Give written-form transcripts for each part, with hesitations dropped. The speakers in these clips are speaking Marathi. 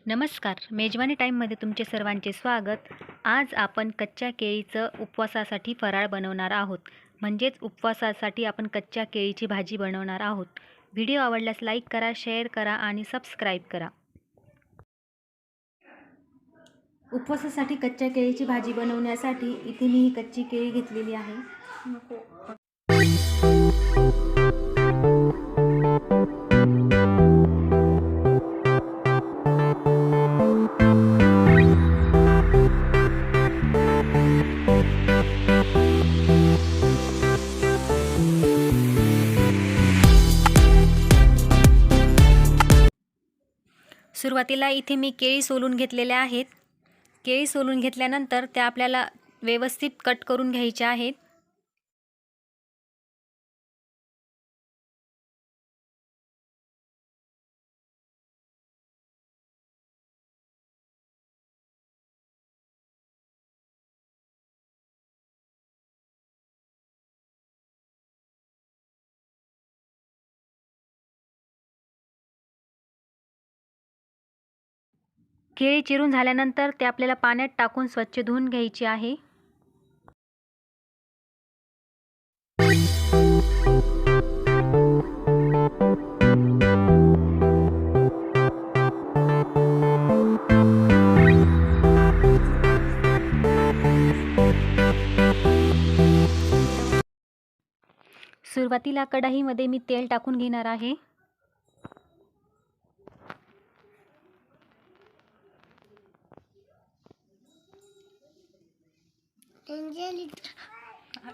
नमस्कार. मेजवानी टाईममध्ये तुमचे सर्वांचे स्वागत. आज आपण कच्च्या केळीचं उपवासासाठी फराळ बनवणार आहोत. म्हणजेच उपवासासाठी आपण कच्च्या केळीची भाजी बनवणार आहोत. व्हिडिओ आवडल्यास लाईक करा, शेअर करा आणि सबस्क्राईब करा. उपवासासाठी कच्च्या केळीची भाजी बनवण्यासाठी इथे मी ही कच्ची केळी घेतलेली आहे. सुरुवातीला इथे मी केळी सोलून घेतलेल्या आहेत. केळी सोलून घेतल्यानंतर त्या आपल्याला व्यवस्थित कट करून घ्यायच्या आहेत. केळी चिरून झाल्यानंतर ते आपल्याला पाण्यात टाकून स्वच्छ धुवून घ्यायची आहे. सुरुवातीला कढईमध्ये मी तेल टाकून घेणार आहे.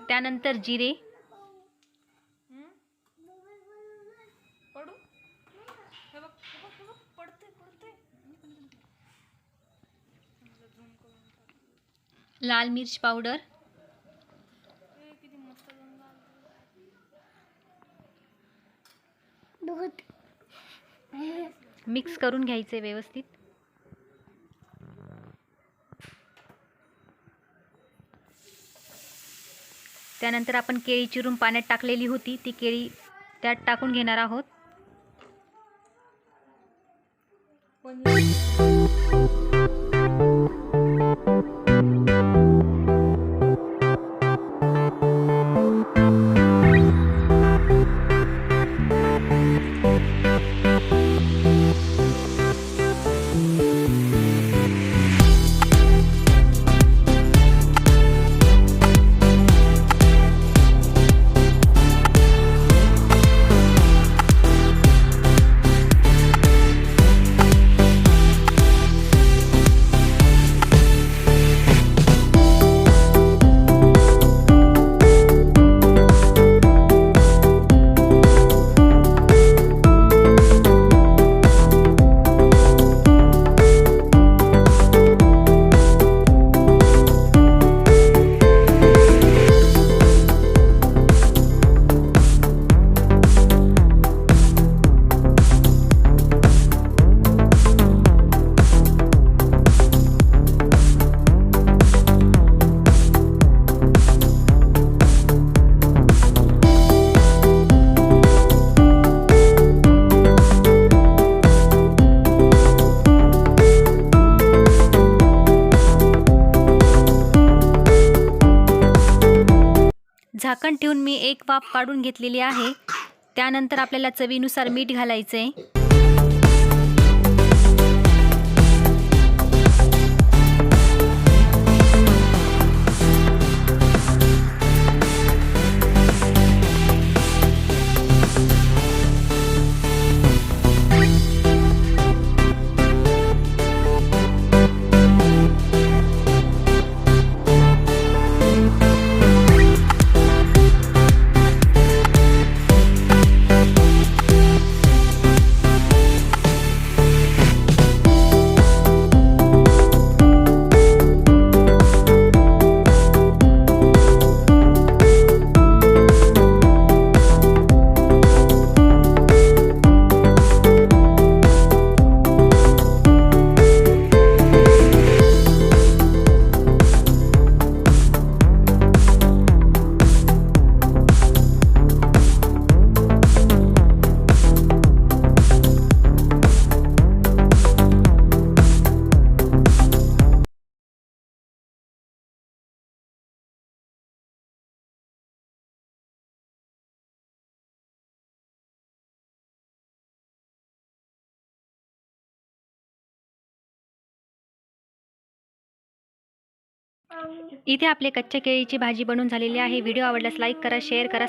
त्यानंतर जिरे, लाल मिर्च पावडर, मिक्स करून घ्यायचे व्यवस्थित. त्यानंतर आपण केळी चिरून पाण्यात टाकलेली होती ती केळी त्यात टाकून घेणार आहोत. झाकण ठेवून मी एक वाफ काढून घेतलेली आहे. त्यानंतर आपल्याला चवीनुसार मीठ घालायचे आहे. इथे आपले कच्च्या केळीची भाजी बनवून झालेली आहे. व्हिडिओ आवडल्यास लाईक करा, शेअर करा.